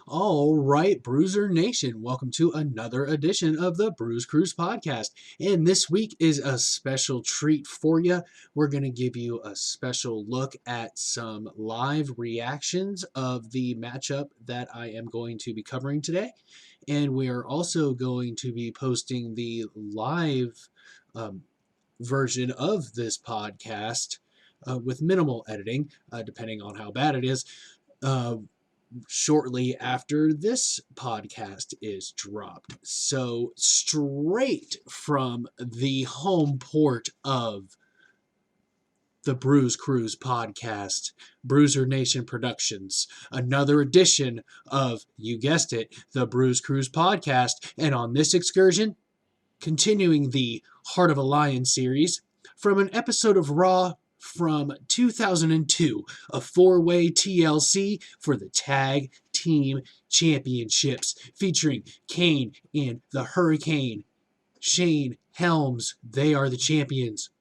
All right, Bruiser Nation, welcome to another edition of the Bruzecruze podcast. And this week is a special treat for you. We're going to give you a special look at some live reactions of the matchup that I am going to be covering today. And we are also going to be posting the live version of this podcast with minimal editing, depending on how bad it is. Shortly after this podcast is dropped. So, straight from the home port of the Bruzecruze podcast, Bruiser Nation Productions, another edition of, you guessed it, the Bruzecruze podcast. And on this excursion, continuing the Heart of a Lion series, from an episode of Raw from 2002, a four-way TLC for the Tag Team Championships, featuring Kane and the Hurricane, Shane Helms, they are the champions,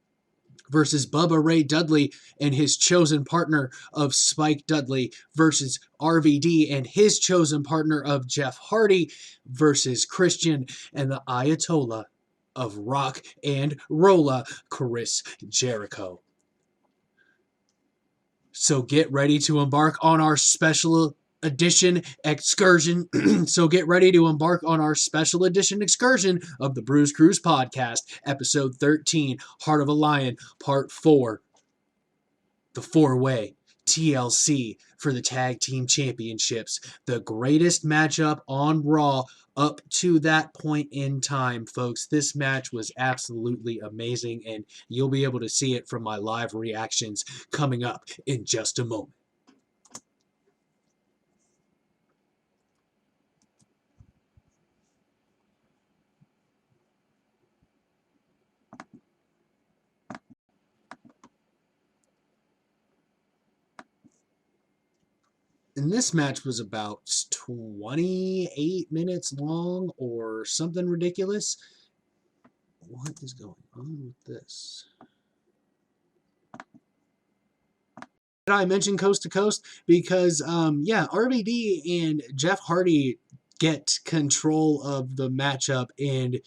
versus Bubba Ray Dudley and his chosen partner of Spike Dudley, versus RVD and his chosen partner of Jeff Hardy, versus Christian and the Ayatollah of Rock and Rolla, Chris Jericho. So get ready to embark on our special edition excursion. So get ready to embark on our special edition excursion of the Bruzecruze podcast, episode 13, Heart of a Lion, part 4, the four-way TLC for the Tag Team Championships. The greatest matchup on Raw up to that point in time, folks. This match was absolutely amazing, and you'll be able to see it from my live reactions coming up in just a moment. And this match was about 28 minutes long or something ridiculous. What is going on with this? Did I mention Coast to Coast? Because, RVD and Jeff Hardy get control of the matchup and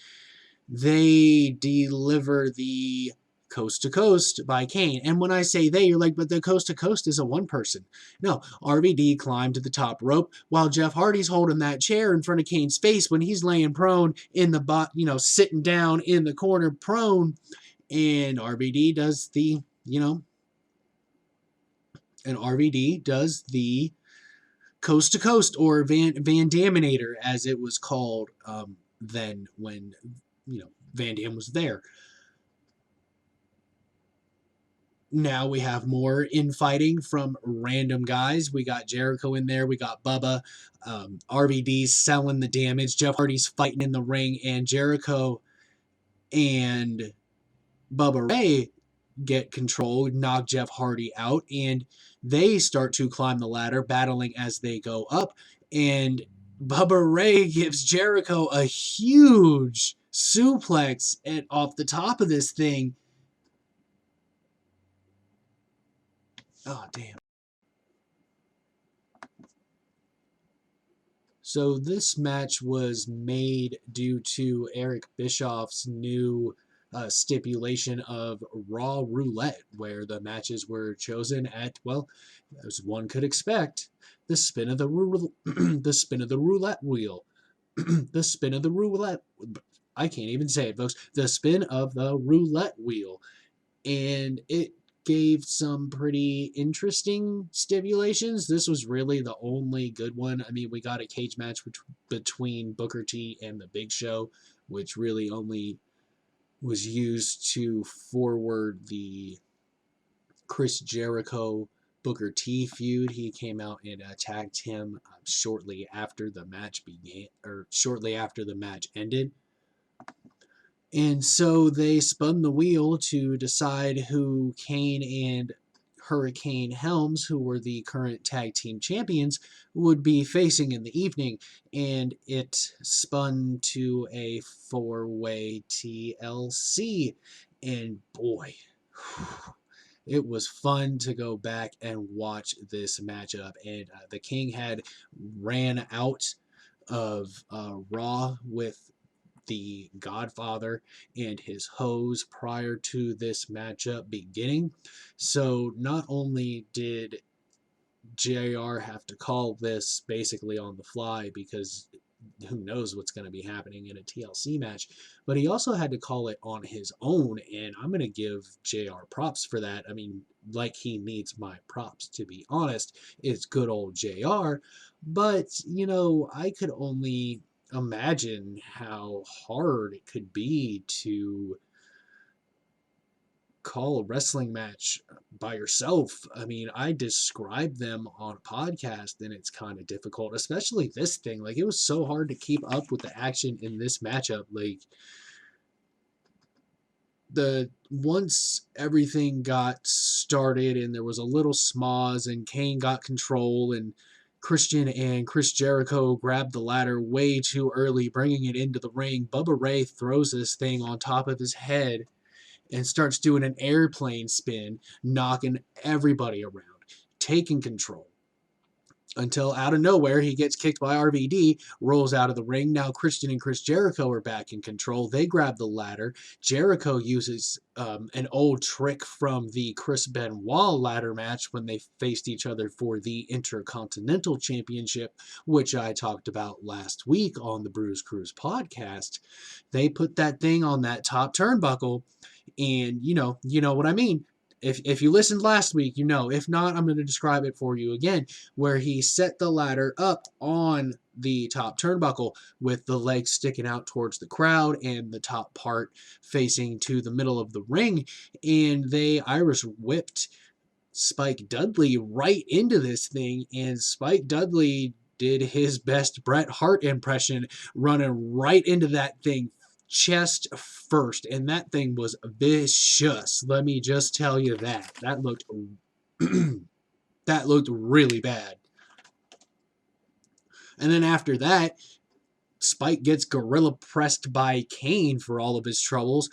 they deliver the Coast to Coast by Kane. And when I say they, you're like, but the Coast to Coast is a one person. No, RVD climbed to the top rope while Jeff Hardy's holding that chair in front of Kane's face when he's laying prone in the sitting down in the corner prone. And RVD does the, Coast to Coast, or Van Daminator, as it was called then when, Van Dam was there. Now we have more infighting from random guys. We got Jericho in there. We got Bubba. RVD's selling the damage. Jeff Hardy's fighting in the ring. And Jericho and Bubba Ray get control, knock Jeff Hardy out. And they start to climb the ladder, battling as they go up. And Bubba Ray gives Jericho a huge suplex off the top of this thing. Oh, damn. So this match was made due to Eric Bischoff's new stipulation of Raw Roulette, where the matches were chosen at, well, as one could expect, the spin of the roulette wheel. The spin of the roulette. I can't even say it, folks. The spin of the roulette wheel. And it gave some pretty interesting stipulations. This was really the only good one. I mean, we got a cage match between Booker T and the Big Show, which really only was used to forward the Chris Jericho Booker T feud. He came out and attacked him shortly after the match began, or shortly after the match ended. And so they spun the wheel to decide who Kane and Hurricane Helms, who were the current tag team champions, would be facing in the evening. And it spun to a four-way TLC. And boy, it was fun to go back and watch this matchup. And the King had ran out of Raw with the Godfather and his hose prior to this matchup beginning. So not only did JR have to call this basically on the fly because who knows what's going to be happening in a TLC match, but he also had to call it on his own, and I'm going to give JR props for that. I mean, like he needs my props, to be honest. It's good old JR, but, you know, I could only imagine how hard it could be to call a wrestling match by yourself. I mean, I describe them on a podcast and it's kind of difficult, especially this thing. Like, it was so hard to keep up with the action in this matchup. Like, once everything got started and there was a little smoz and Kane got control and Christian and Chris Jericho grabbed the ladder way too early, bringing it into the ring. Bubba Ray throws this thing on top of his head and starts doing an airplane spin, knocking everybody around, taking control. Until out of nowhere, he gets kicked by RVD, rolls out of the ring. Now Christian and Chris Jericho are back in control. They grab the ladder. Jericho uses an old trick from the Chris Benoit ladder match when they faced each other for the Intercontinental Championship, which I talked about last week on the Bruzecruze podcast. They put that thing on that top turnbuckle, and you know what I mean. If you listened last week, you know. If not, I'm going to describe it for you again, where he set the ladder up on the top turnbuckle with the legs sticking out towards the crowd and the top part facing to the middle of the ring, and they Irish whipped Spike Dudley right into this thing, and Spike Dudley did his best Bret Hart impression, running right into that thing chest first, and that thing was vicious. Let me just tell you that. That looked that looked really bad. And then after that, Spike gets gorilla pressed by Kane for all of his troubles,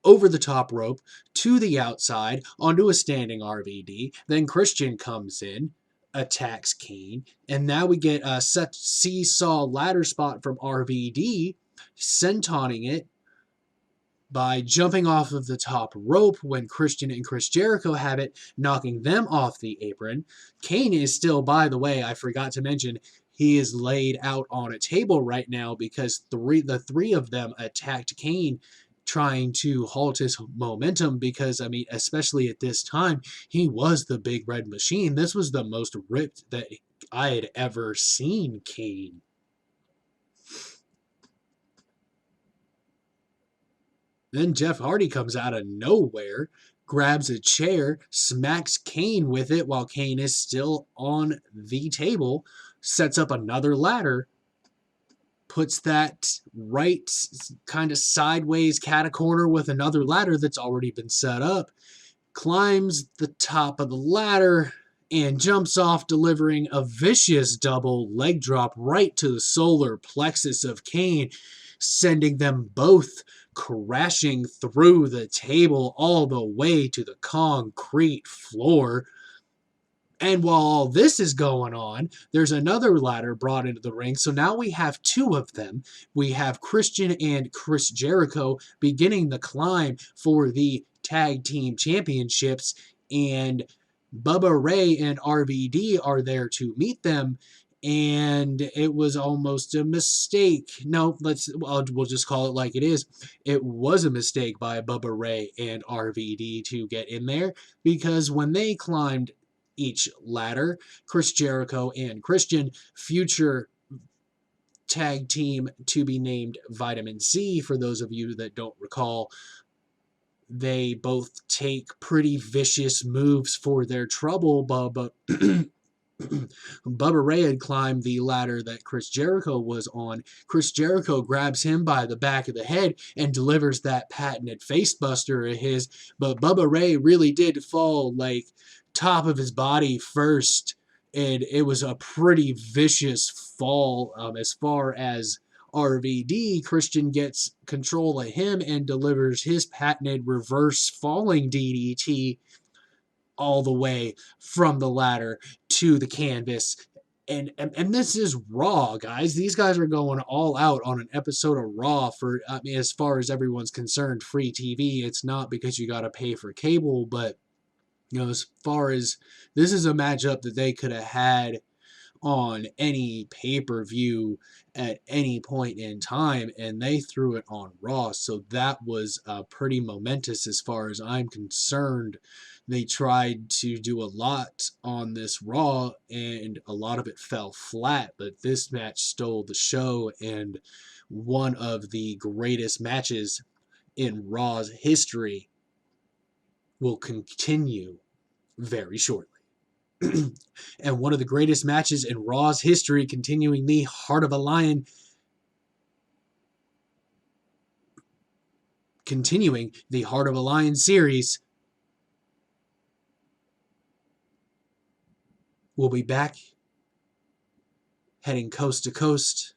over the top rope, to the outside, onto a standing RVD. Then Christian comes in, attacks Kane, and now we get a seesaw ladder spot from RVD, sentoning it by jumping off of the top rope when Christian and Chris Jericho have it, knocking them off the apron. Kane is still, by the way, I forgot to mention, he is laid out on a table right now because the three of them attacked Kane, trying to halt his momentum because, I mean, especially at this time, he was the big red machine. This was the most ripped that I had ever seen Kane. Then Jeff Hardy comes out of nowhere, grabs a chair, smacks Kane with it while Kane is still on the table, sets up another ladder, puts that right kind of sideways catacorner with another ladder that's already been set up, climbs the top of the ladder, and jumps off, delivering a vicious double leg drop right to the solar plexus of Kane, sending them both crashing through the table all the way to the concrete floor. And while all this is going on, there's another ladder brought into the ring. So now we have two of them. We have Christian and Chris Jericho beginning the climb for the tag team championships, and Bubba Ray and RVD are there to meet them. And it was almost a mistake. No, we'll just call it like it is. It was a mistake by Bubba Ray and RVD to get in there, because when they climbed each ladder, Chris Jericho and Christian, future tag team to be named Vitamin C, for those of you that don't recall, they both take pretty vicious moves for their trouble. Bubba Ray had climbed the ladder that Chris Jericho was on. Chris Jericho grabs him by the back of the head and delivers that patented facebuster of his, but Bubba Ray really did fall like top of his body first, and it was a pretty vicious fall. As far as RVD, Christian gets control of him and delivers his patented reverse falling DDT, all the way from the ladder to the canvas. And this is Raw, guys. These guys are going all out on an episode of Raw for, I mean, as far as everyone's concerned, free TV. It's not because you got to pay for cable, but, you know, as far as this is a matchup that they could have had on any pay-per-view at any point in time, and they threw it on Raw, so that was pretty momentous as far as I'm concerned. They tried to do a lot on this Raw, and a lot of it fell flat, but this match stole the show, and one of the greatest matches in Raw's history will continue very shortly. And one of the greatest matches in Raw's history, continuing the Heart of a Lion, continuing the Heart of a Lion series, we'll be back, heading coast to coast,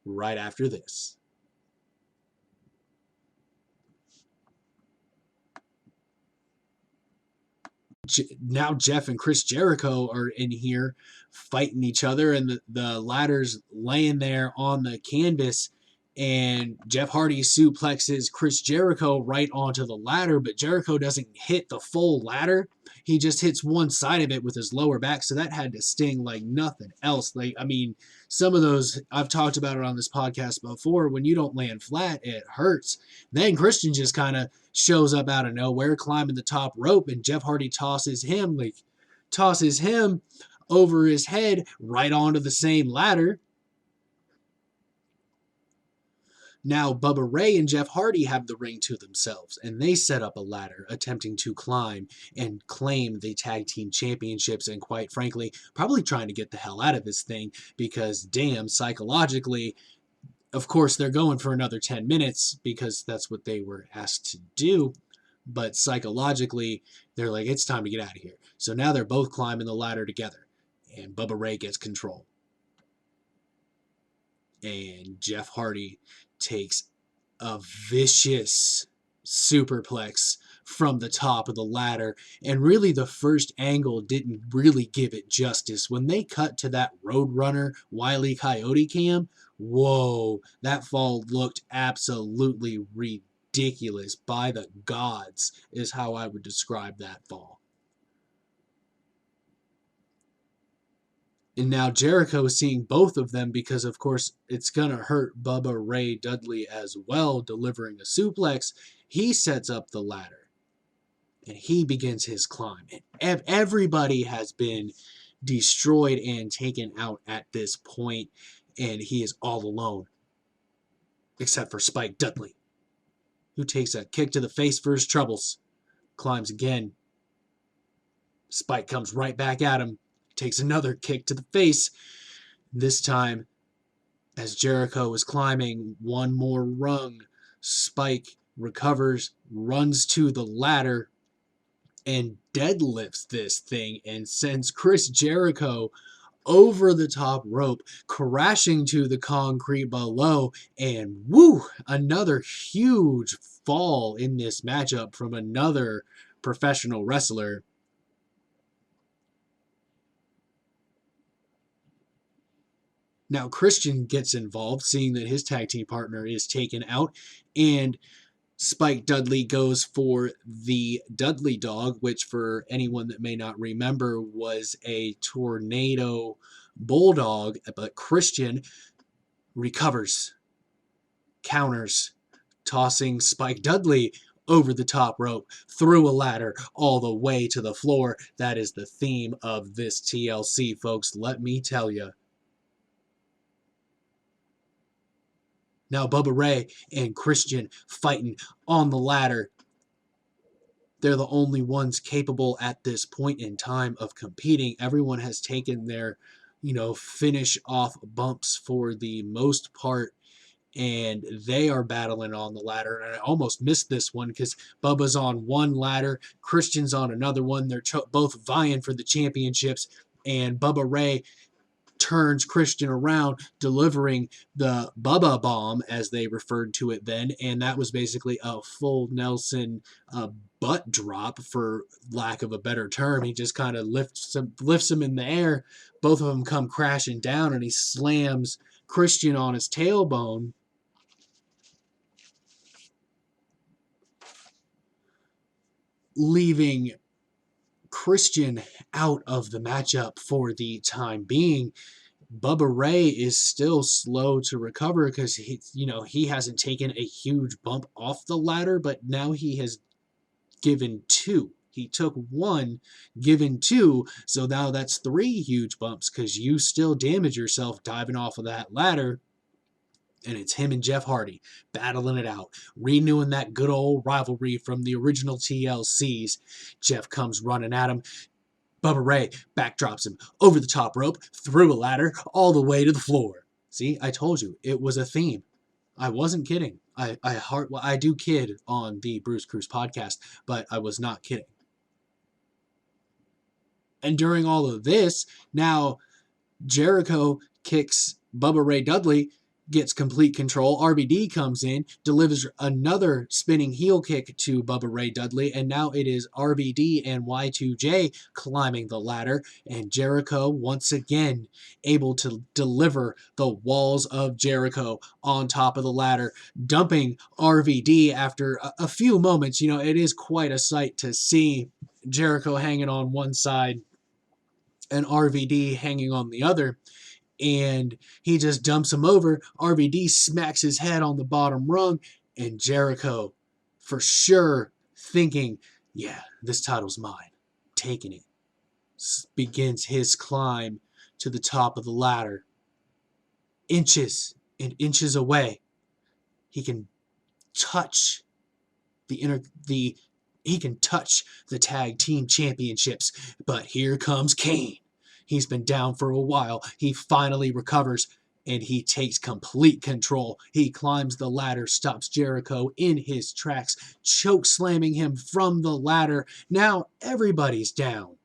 right after this. Now Jeff and Chris Jericho are in here fighting each other, and the ladder's laying there on the canvas, and Jeff Hardy suplexes Chris Jericho right onto the ladder, but Jericho doesn't hit the full ladder. He just hits one side of it with his lower back, so that had to sting like nothing else. Like, I mean, some of those, I've talked about it on this podcast before, when you don't land flat, it hurts. Then Christian just kind of shows up out of nowhere, climbing the top rope, and Jeff Hardy tosses him over his head right onto the same ladder. Now Bubba Ray and Jeff Hardy have the ring to themselves, and they set up a ladder, attempting to climb and claim the tag team championships, and quite frankly, probably trying to get the hell out of this thing, because damn, psychologically, of course, they're going for another 10 minutes, because that's what they were asked to do, but psychologically, they're like, it's time to get out of here. So now they're both climbing the ladder together, and Bubba Ray gets control. And Jeff Hardy takes a vicious superplex from the top of the ladder, and really the first angle didn't really give it justice. When they cut to that Roadrunner Wile E. Coyote cam, whoa, that fall looked absolutely ridiculous. By the gods is how I would describe that fall. And now Jericho is seeing both of them, because, of course, it's going to hurt Bubba Ray Dudley as well, delivering a suplex. He sets up the ladder, and he begins his climb. And everybody has been destroyed and taken out at this point, and he is all alone, except for Spike Dudley, who takes a kick to the face for his troubles, climbs again. Spike comes right back at him, takes another kick to the face. This time, as Jericho is climbing one more rung, Spike recovers, runs to the ladder, and deadlifts this thing and sends Chris Jericho over the top rope, crashing to the concrete below, and woo, another huge fall in this matchup from another professional wrestler. Now Christian gets involved, seeing that his tag team partner is taken out, and Spike Dudley goes for the Dudley Dog, which, for anyone that may not remember, was a tornado bulldog, but Christian recovers, counters, tossing Spike Dudley over the top rope, through a ladder, all the way to the floor. That is the theme of this TLC, folks, let me tell you. Now Bubba Ray and Christian fighting on the ladder. They're the only ones capable at this point in time of competing. Everyone has taken their, finish off bumps for the most part, and they are battling on the ladder. And I almost missed this one because Bubba's on one ladder, Christian's on another one. They're both vying for the championships, and Bubba Ray turns Christian around, delivering the BUBBA bomb, as they referred to it then, and that was basically a full Nelson butt drop, for lack of a better term. He just kind of lifts him in the air. Both of them come crashing down, and he slams Christian on his tailbone. Leaving Christian out of the matchup for the time being. Bubba Ray is still slow to recover because he hasn't taken a huge bump off the ladder, but now he has given two. He took one, given two, so now that's 3 huge bumps because you still damage yourself diving off of that ladder. And it's him and Jeff Hardy battling it out, renewing that good old rivalry from the original TLCs. Jeff comes running at him. Bubba Ray backdrops him over the top rope, through a ladder, all the way to the floor. See, I told you, it was a theme. I wasn't kidding. I do kid on the Bruzecruze podcast, but I was not kidding. And during all of this, now Jericho kicks Bubba Ray Dudley, gets complete control. RVD comes in, delivers another spinning heel kick to Bubba Ray Dudley, and now it is RVD and Y2J climbing the ladder, and Jericho once again able to deliver the walls of Jericho on top of the ladder, dumping RVD after a few moments. It is quite a sight to see Jericho hanging on one side and RVD hanging on the other. And he just dumps him over. RVD smacks his head on the bottom rung, and Jericho, for sure, thinking, yeah, this title's mine, taking it, begins his climb to the top of the ladder. Inches and inches away, he can touch he can touch the tag team championships, but here comes Kane. He's been down for a while. He finally recovers, and he takes complete control. He climbs the ladder, stops Jericho in his tracks, choke slamming him from the ladder. Now everybody's down.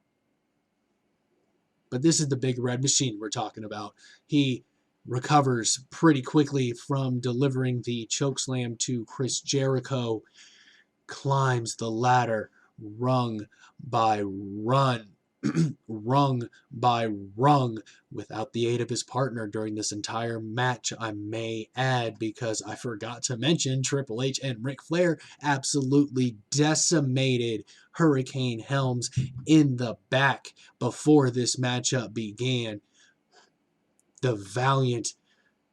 But this is the big red machine we're talking about. He recovers pretty quickly from delivering the chokeslam to Chris Jericho, climbs the ladder rung by rung by rung, without the aid of his partner during this entire match, I may add, because I forgot to mention Triple H and Ric Flair absolutely decimated Hurricane Helms in the back before this matchup began. The valiant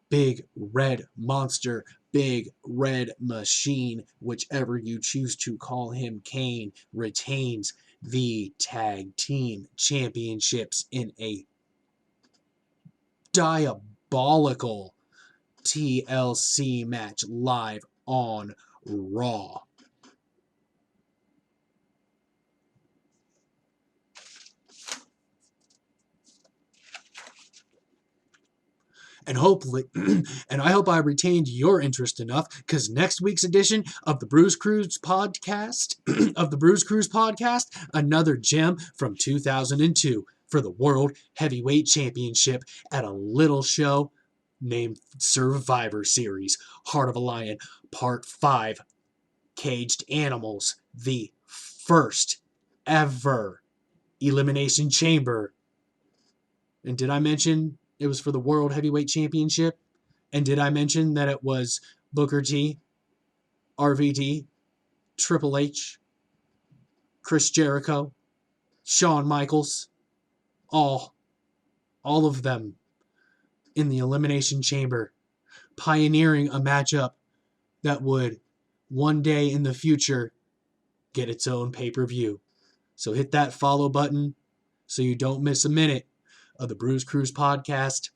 Big Red Monster, Big Red Machine, whichever you choose to call him, Kane, retains the tag team championships in a diabolical TLC match live on Raw. And hopefully, and I hope I retained your interest enough, because next week's edition of the Bruzecruze podcast, another gem from 2002 for the World Heavyweight Championship at a little show named Survivor Series, Heart of a Lion, Part 5, Caged Animals, the first ever Elimination Chamber. And did I mention it was for the World Heavyweight Championship? And did I mention that it was Booker T, RVD, Triple H, Chris Jericho, Shawn Michaels, all of them in the Elimination Chamber, pioneering a matchup that would one day in the future get its own pay-per-view. So hit that follow button so you don't miss a minute of the Bruzecruze podcast.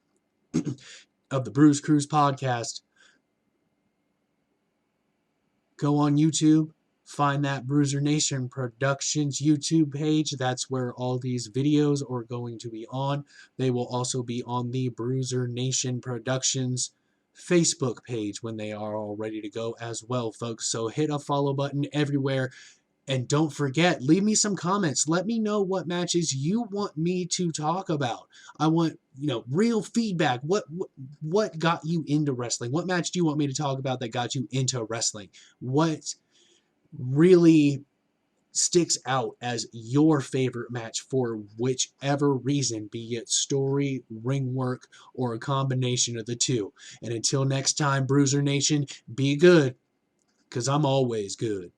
Go on YouTube, find that Bruiser Nation Productions YouTube page. That's where all these videos are going to be on. They will also be on the Bruiser Nation Productions Facebook page when they are all ready to go as well, folks. So hit a follow button everywhere. And don't forget, leave me some comments. Let me know what matches you want me to talk about. I want, real feedback. What got you into wrestling? What match do you want me to talk about that got you into wrestling? What really sticks out as your favorite match for whichever reason, be it story, ring work, or a combination of the two. And until next time, Bruiser Nation, be good, because I'm always good.